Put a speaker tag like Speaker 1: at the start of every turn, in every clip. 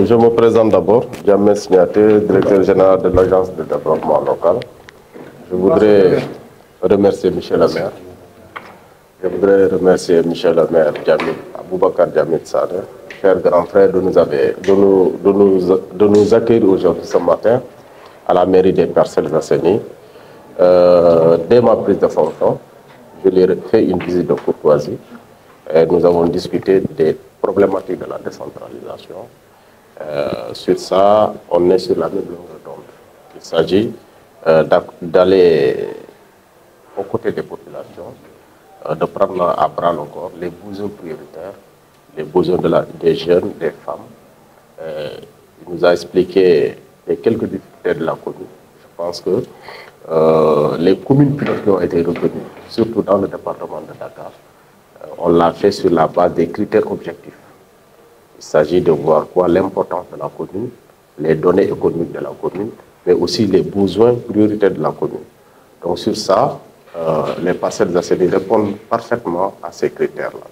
Speaker 1: Je me présente d'abord, Jamel Signaté, directeur général de l'Agence de développement local. Je voudrais remercier Michel le maire. Je voudrais remercier Michel le maire, Aboubacar Djamil Sadeh, cher grand frère, de nous accueillir aujourd'hui ce matin à la mairie des Parcelles Assainies. Dès ma prise de fonction, je lui ai fait une visite de courtoisie. Et nous avons discuté des problématiques de la décentralisation. Sur ça, on est sur la même longueur d'onde. Il s'agit d'aller aux côtés des populations, de prendre à bras le corps les besoins prioritaires, les besoins des jeunes, des femmes. Il nous a expliqué les quelques difficultés de la commune. Je pense que les communes pilotes qui ont été retenues, surtout dans le département de Dakar, on l'a fait sur la base des critères objectifs. Il s'agit de voir quoi l'importance de la commune, les données économiques de la commune, mais aussi les besoins prioritaires de la commune. Donc sur ça, les Parcelles Assainies répondent parfaitement à ces critères-là.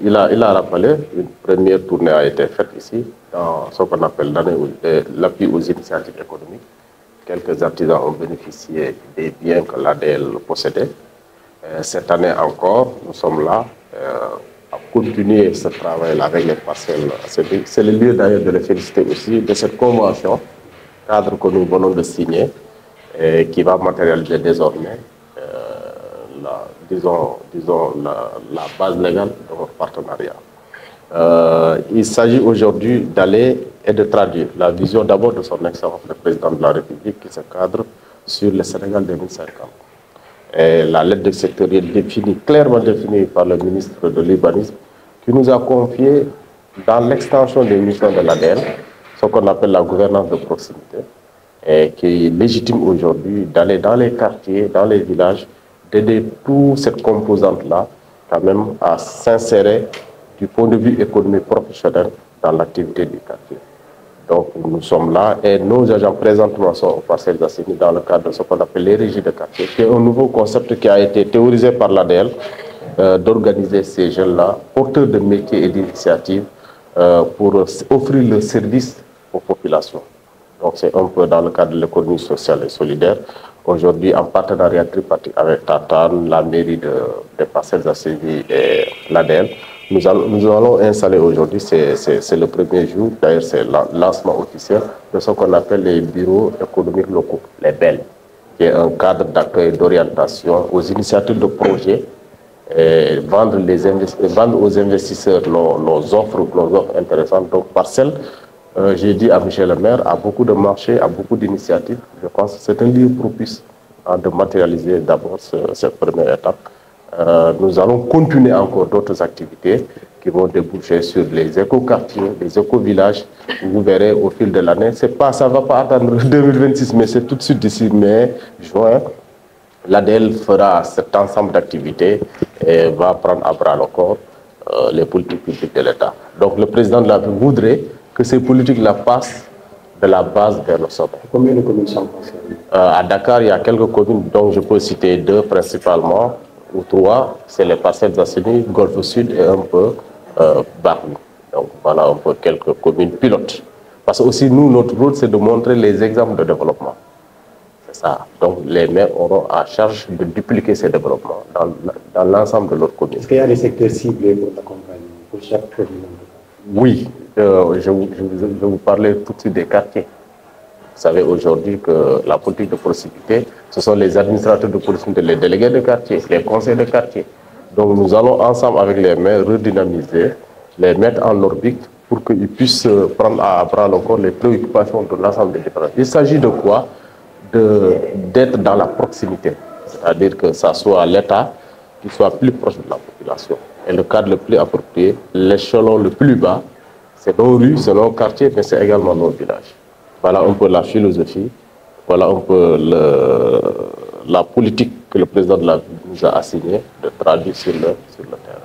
Speaker 1: Il a rappelé, une première tournée a été faite ici, dans ce qu'on appelle l'appui aux initiatives économiques. Quelques artisans ont bénéficié des biens que l'ADL possédait. Cette année encore, nous sommes là à continuer ce travail avec les Parcelles Assainies. C'est le lieu d'ailleurs de les féliciter aussi de cette convention cadre que nous venons de signer et qui va matérialiser désormais la base légale de notre partenariat. Il s'agit aujourd'hui d'aller et de traduire la vision d'abord de son excellence, le président de la République, qui se cadre sur le Sénégal 2050. Et la lettre de sectorielle clairement définie par le ministre de l'Urbanisme, qui nous a confié dans l'extension des missions de l'ADL, ce qu'on appelle la gouvernance de proximité, et qui est légitime aujourd'hui d'aller dans les quartiers, dans les villages, d'aider toute cette composante-là, quand même, à s'insérer du point de vue économique professionnel dans l'activité du quartier. Donc nous sommes là et nos agents présentement sont aux Parcelles Assainies dans le cadre de ce qu'on appelle les régies de quartier, qui est un nouveau concept qui a été théorisé par l'ADL, d'organiser ces jeunes-là, porteurs de métiers et d'initiatives, pour offrir le service aux populations. Donc c'est un peu dans le cadre de l'économie sociale et solidaire. Aujourd'hui, en partenariat tripartite avec Tatane, la mairie des Parcelles Assainies et l'ADL, nous allons installer aujourd'hui, c'est le premier jour, d'ailleurs c'est le lancement officiel de ce qu'on appelle les bureaux économiques locaux, les BEL, qui est un cadre d'accueil, d'orientation aux initiatives de projets, et vendre aux investisseurs nos offres intéressantes. Donc Parcelles, j'ai dit à Michel le maire, a beaucoup de marchés, a beaucoup d'initiatives. Je pense que c'est un lieu propice de matérialiser d'abord cette première étape. Nous allons continuer encore d'autres activités qui vont déboucher sur les éco-quartiers, les éco-villages. Vous verrez au fil de l'année, ça ne va pas attendre 2026, mais c'est tout de suite d'ici mai, juin. L'ADL fera cet ensemble d'activités et va prendre à bras le corps les politiques publiques de l'État. Donc le président de la République voudrait que ces politiques-là passent de la base vers le sommet.
Speaker 2: Combien de communes sont concernées?
Speaker 1: À Dakar, il y a quelques communes dont je peux citer deux principalement, ou trois. C'est les Parcelles Assainies, Golfe Sud et un peu Barni. Donc voilà un peu quelques communes pilotes. Parce que aussi nous, notre rôle, c'est de montrer les exemples de développement. C'est ça. Donc les maires auront à charge de dupliquer ces développements dans l'ensemble de leur commune.
Speaker 2: Est-ce qu'il y a des secteurs ciblés pour l'accompagnement, pour chaque commune?
Speaker 1: Oui, je vais vous parler tout de suite des quartiers. Vous savez aujourd'hui que la politique de proximité, ce sont les administrateurs de proximité, les délégués de quartier, les conseils de quartier. Donc nous allons ensemble avec les maires redynamiser, les mettre en orbite pour qu'ils puissent prendre à bras le corps les préoccupations de l'ensemble des départements. Il s'agit de quoi? D'être dans la proximité, c'est-à-dire que ça soit l'État qui soit plus proche de la population. Et le cadre le plus approprié, l'échelon le plus bas, c'est nos rues, c'est nos quartiers, mais c'est également nos villages. Voilà un peu la philosophie, voilà un peu la politique que le président de la République nous a assignée de traduire sur le terrain.